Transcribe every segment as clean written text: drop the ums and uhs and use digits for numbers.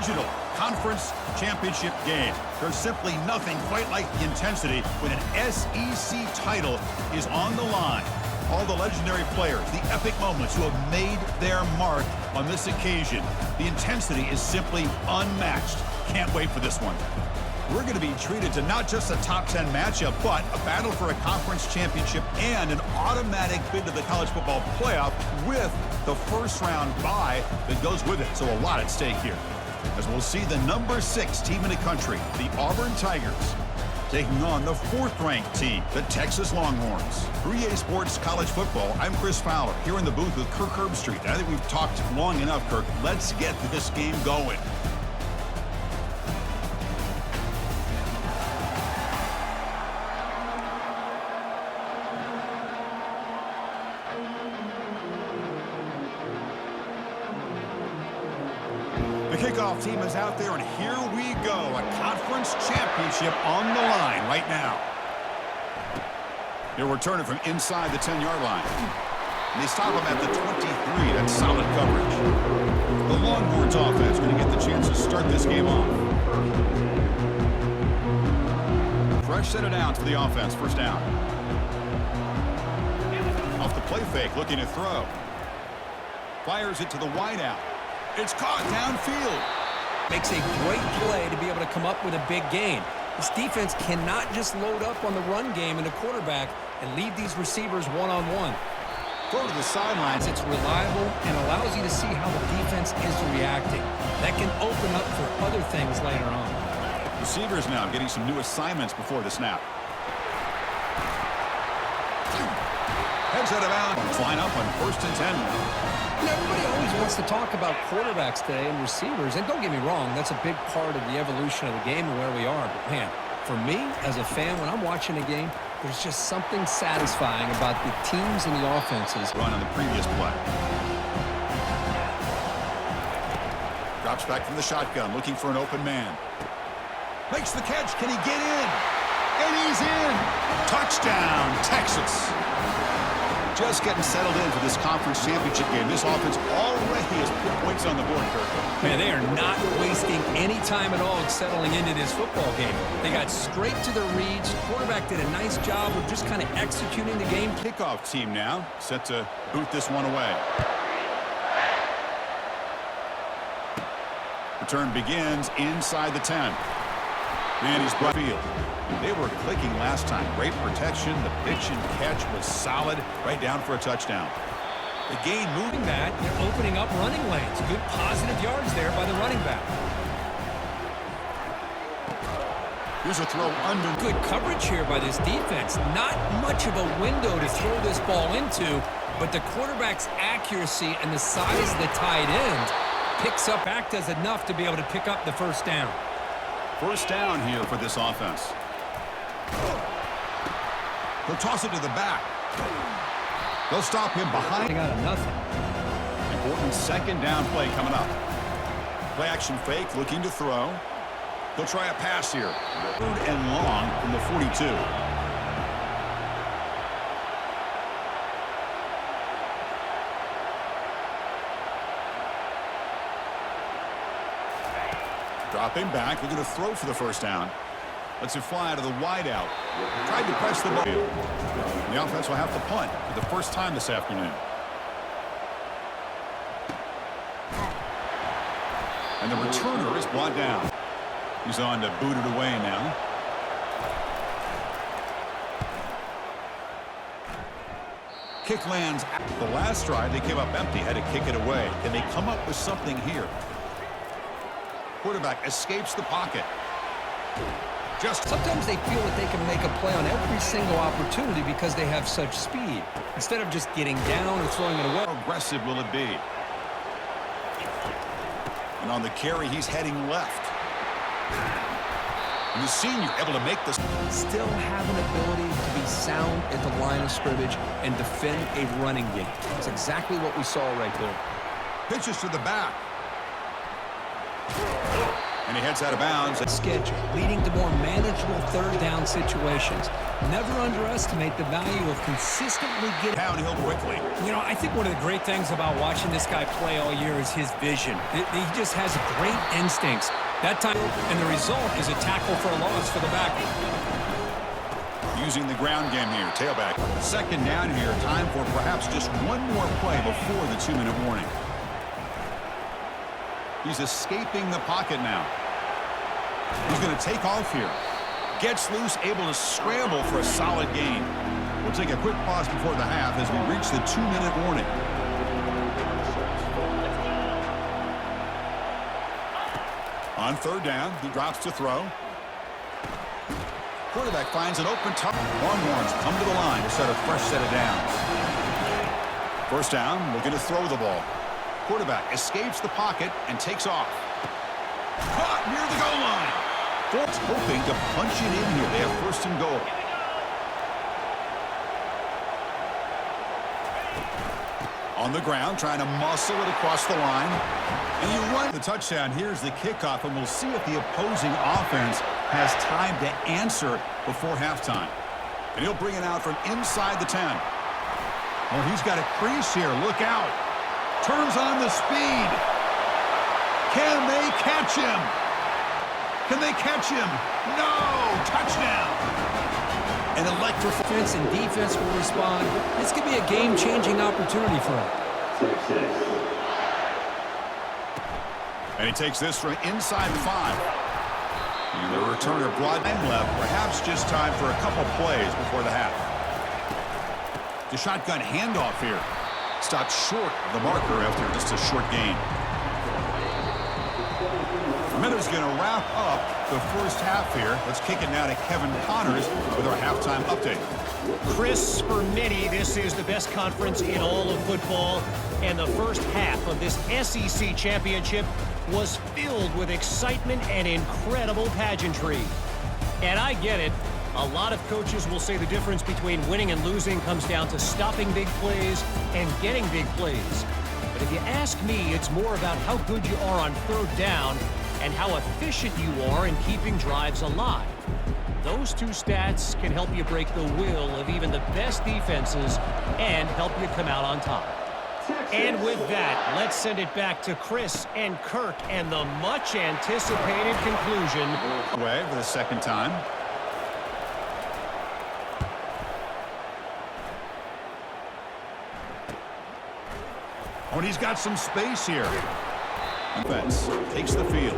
original conference championship game. There's simply nothing quite like the intensity when an SEC title is on the line. All the legendary players, the epic moments who have made their mark on this occasion. The intensity is simply unmatched. Can't wait for this one. We're going to be treated to not just a top 10 matchup, but a battle for a conference championship and an automatic bid to the college football playoff with the first round bye that goes with it. So a lot at stake here, as we'll see the number 6 team in the country, the Auburn Tigers, taking on the 4th-ranked team, the Texas Longhorns. For EA Sports College Football, I'm Chris Fowler, here in the booth with Kirk Herbstreit. I think we've talked long enough, Kirk. Let's get this game going. The kickoff team is out there, and here we go. A conference championship on the line right now. They're returning from inside the 10-yard line. And they stop them at the 23. That's solid coverage. The Longhorns offense going to get the chance to start this game off. Fresh set of downs for the offense. First down. Off the play fake, looking to throw. Fires it to the wideout. It's caught downfield. Makes a great play to be able to come up with a big gain. This defense cannot just load up on the run game and the quarterback and leave these receivers one-on-one. Throw to the sidelines. It's reliable and allows you to see how the defense is reacting. That can open up for other things later on. Receivers now getting some new assignments before the snap. Heads out of bounds. Line up on 1st and 10. Everybody always wants to talk about quarterbacks today and receivers, and don't get me wrong, that's a big part of the evolution of the game and where we are. But man, for me as a fan, when I'm watching a game, there's just something satisfying about the teams and the offenses. Run on the previous play. Drops back from the shotgun, looking for an open man. Makes the catch. Can he get in? And he's in. Touchdown, Texas. Just getting settled in for this conference championship game. This offense already has put points on the board, Kirk. Man, they are not wasting any time at all settling into this football game. They got straight to their reads. Quarterback did a nice job of just kind of executing the game. Kickoff team now set to boot this one away. Return begins inside the 10. And he's brought field. They were clicking last time. Great protection. The pitch and catch was solid. Right down for a touchdown. The gain moving that. They're opening up running lanes. Good positive yards there by the running back. Here's a throw under. Good coverage here by this defense. Not much of a window to throw this ball into, but the quarterback's accuracy and the size of the tight end picks up. Back does enough to be able to pick up the first down. First down here for this offense. They'll toss it to the back. They'll stop him behind. Out of nothing. Important second down play coming up. Play action fake, looking to throw. They'll try a pass here. 3rd and long from the 42. Dropping back, looking to throw for the first down. Lets it fly to the wideout. Tried to press the ball. The offense will have to punt for the first time this afternoon. And the returner is brought down. He's on to boot it away now. Kick lands. The last drive, they came up empty, had to kick it away. Can they come up with something here? Quarterback escapes the pocket. Sometimes they feel that they can make a play on every single opportunity because they have such speed. Instead of just getting down or throwing it away. How aggressive will it be? And on the carry, he's heading left. And the senior able to make this. Still have an ability to be sound at the line of scrimmage and defend a running game. That's exactly what we saw right there. Pitches to the back. And he heads out of bounds. Schedule, leading to more manageable third down situations. Never underestimate the value of consistently getting Downhill quickly. You know, I think one of the great things about watching this guy play all year is his vision. He just has great instincts. That time, and the result is a tackle for a loss for the back. Using the ground game here, tailback. Second down here, time for perhaps just one more play before the 2-minute warning. He's escaping the pocket now. He's going to take off here. Gets loose, able to scramble for a solid gain. We'll take a quick pause before the half as we reach the 2-minute warning. On third down, he drops to throw. Quarterback finds an open target. Longhorns come to the line to set a fresh set of downs. First down, looking to throw the ball. Quarterback escapes the pocket and takes off. Caught near the goal line. Folks hoping to punch it in here. They have first and goal. On the ground, trying to muscle it across the line. And you run the touchdown. Here's the kickoff, and we'll see if the opposing offense has time to answer before halftime. And he'll bring it out from inside the 10. Oh, he's got a crease here. Look out. Turns on the speed. Can they catch him? Can they catch him? No! Touchdown! An electric Offense and defense will respond. This could be a game-changing opportunity for him. And he takes this from inside 5. And the returner broad time left. Perhaps just time for a couple plays before the half. The shotgun handoff here. Stopped short of the marker after just a short gain. Miller's going to wrap up the first half here. Let's kick it now to Kevin Connors with our halftime update. Chris, for many, this is the best conference in all of football. And the first half of this SEC championship was filled with excitement and incredible pageantry. And I get it. A lot of coaches will say the difference between winning and losing comes down to stopping big plays and getting big plays. But if you ask me, it's more about how good you are on third down and how efficient you are in keeping drives alive. Those two stats can help you break the will of even the best defenses and help you come out on top. And with that, let's send it back to Chris and Kirk and the much-anticipated conclusion. Away for the second time. Oh, and he's got some space here. Defense takes the field.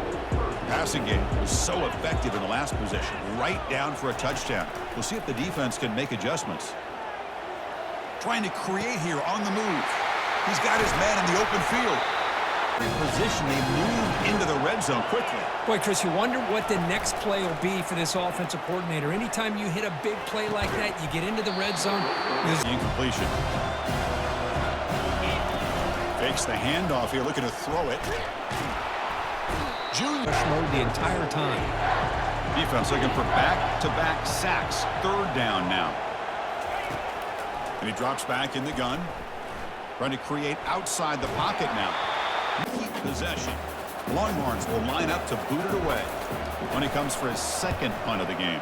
Passing game was so effective in the last possession. Right down for a touchdown. We'll see if the defense can make adjustments. Trying to create here on the move. He's got his man in the open field. In position, they move into the red zone quickly. Boy, Chris, you wonder what the next play will be for this offensive coordinator. Anytime you hit a big play like that, you get into the red zone. Incompletion. Fakes the handoff here, looking to throw it. Junior Mode the entire time. Defense looking for back-to-back sacks. Third down now. And he drops back in the gun. Trying to create outside the pocket now. Keep possession. Longhorns will line up to boot it away when he comes for his second punt of the game.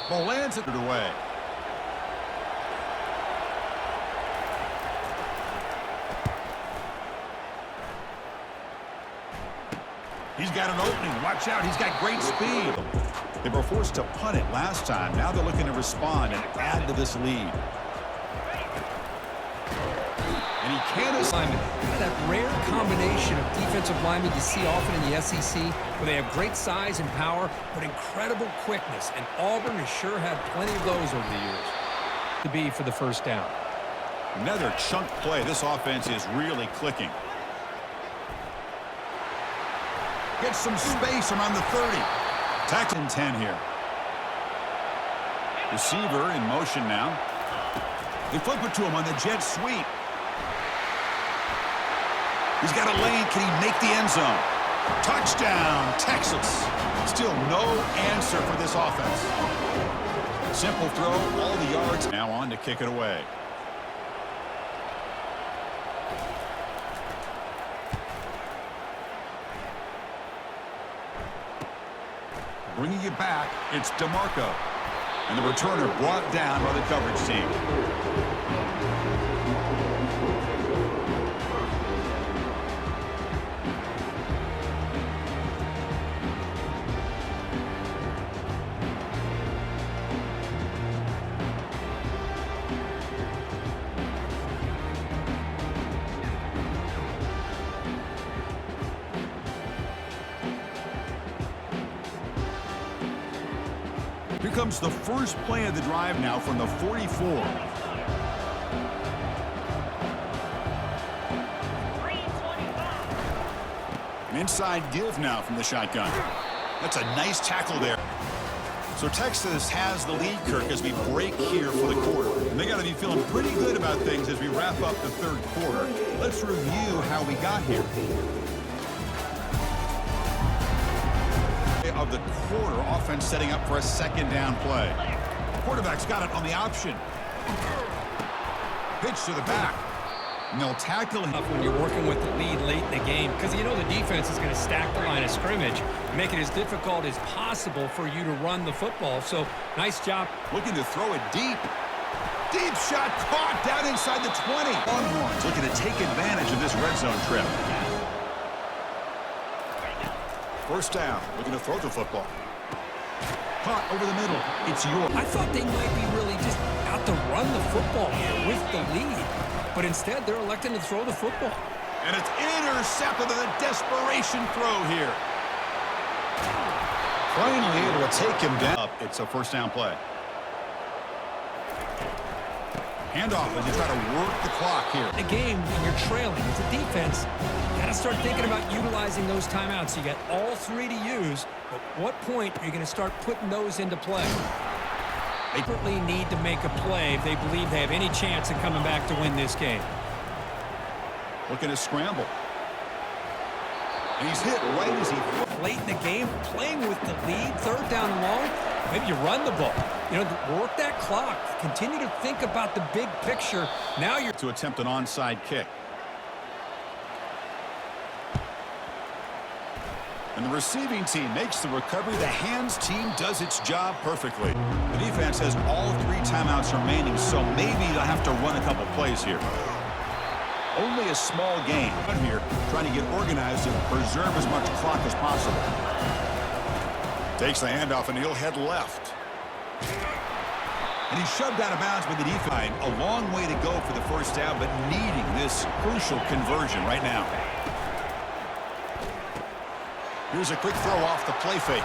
Ball lands it away. He's got an opening. Watch out. He's got great speed. They were forced to punt it last time. Now they're looking to respond and add to this lead. And he can't assign that rare combination of defensive linemen you see often in the SEC, where they have great size and power, but incredible quickness. And Auburn has sure had plenty of those over the years to be for the first down. Another chunk play. This offense is really clicking. Gets some space around the 30. Tackle in 10 here. Receiver in motion now. They flip it to him on the jet sweep. He's got a lane. Can he make the end zone? Touchdown, Texas. Still no answer for this offense. Simple throw, all the yards. Now on to kick it Bringing it back, it's DeMarco. And the returner brought down by the coverage team. Here comes the first play of the drive now from the 44. An inside give now from the shotgun. That's a nice tackle there. So Texas has the lead, Kirk, as we break here for the quarter. And they got to be feeling pretty good about things as we wrap up the third quarter. Let's review how we got here. Of the quarter, offense setting up for a second down play. Quarterback's got it on the option. Pitch to the back. And they'll tackle him. When you're working with the lead late in the game, because you know the defense is going to stack the line of scrimmage, make it as difficult as possible for you to run the football. So nice job. Looking to throw it deep. Deep shot caught down inside the 20. Longhorns looking to take advantage of this red zone trip. First down, looking to throw the football. Caught over the middle. It's yours. I thought they might be really just out to run the football here with the lead. But instead, they're electing to throw the football. And it's intercepted with a desperation throw here. Finally able to take him down. It's a first down play. Handoff as you try to work the clock here. A game when you're trailing as a defense, you got to start thinking about utilizing those timeouts. You got all three to use, but what point are you going to start putting those into play? They certainly need to make a play if they believe they have any chance of coming back to win this game. Looking to scramble. And he's hit right as he... Late in the game, playing with the lead, third down and long, maybe you run the ball. You know, work that clock. Continue to think about the big picture. Now you're... To attempt an onside kick. And the receiving team makes the recovery. The hands team does its job perfectly. The defense has all three timeouts remaining, so maybe they'll have to run a couple plays here. Only a small game here, trying to get organized and preserve as much clock as possible. Takes the handoff and he'll head left. And he's shoved out of bounds by the defense. A long way to go for the first down, but needing this crucial conversion right now. Here's a quick throw off the play fake.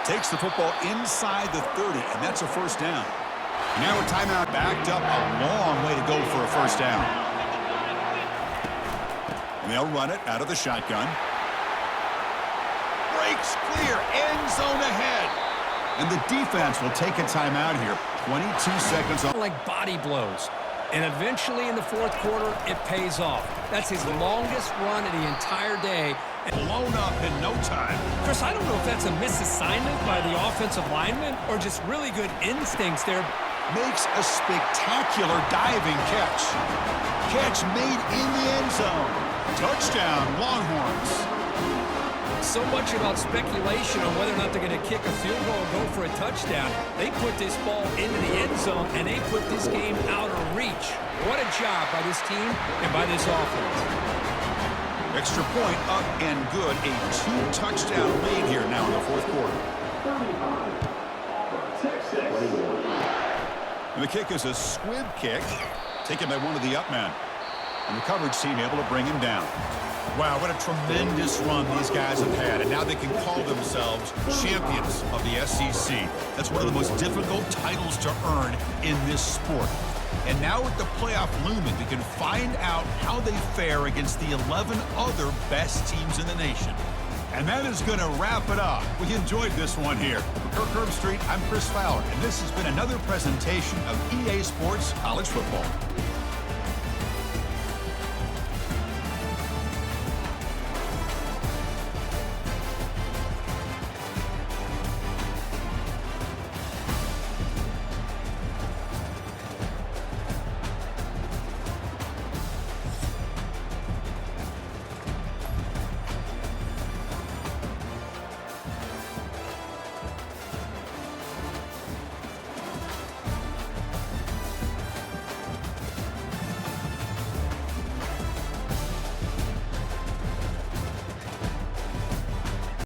Takes the football inside the 30, and that's a first down. Now a timeout backed up. A long way to go for a first down. And they'll run it out of the shotgun. Breaks clear. End zone ahead. And the defense will take a timeout here. 22 seconds on. Like body blows. And eventually in the fourth quarter, it pays off. That's his longest run of the entire day. Blown up in no time. Chris, I don't know if that's a misassignment by the offensive lineman or just really good instincts there. Makes a spectacular diving catch. Catch made in the end zone. Touchdown, Longhorns. So much about speculation on whether or not they're going to kick a field goal or go for a touchdown. They put this ball into the end zone, and they put this game out of reach. What a job by this team and by this offense. Extra point up and good. A two-touchdown lead here now in the fourth quarter. And the kick is a squib kick, taken by one of the up men. And the coverage team able to bring him down. Wow, what a tremendous run these guys have had. And now they can call themselves champions of the SEC. That's one of the most difficult titles to earn in this sport. And now with the playoff looming, we can find out how they fare against the 11 other best teams in the nation. And that is going to wrap it up. We enjoyed this one here. For Kirk Street, I'm Chris Fowler, and this has been another presentation of EA Sports College Football.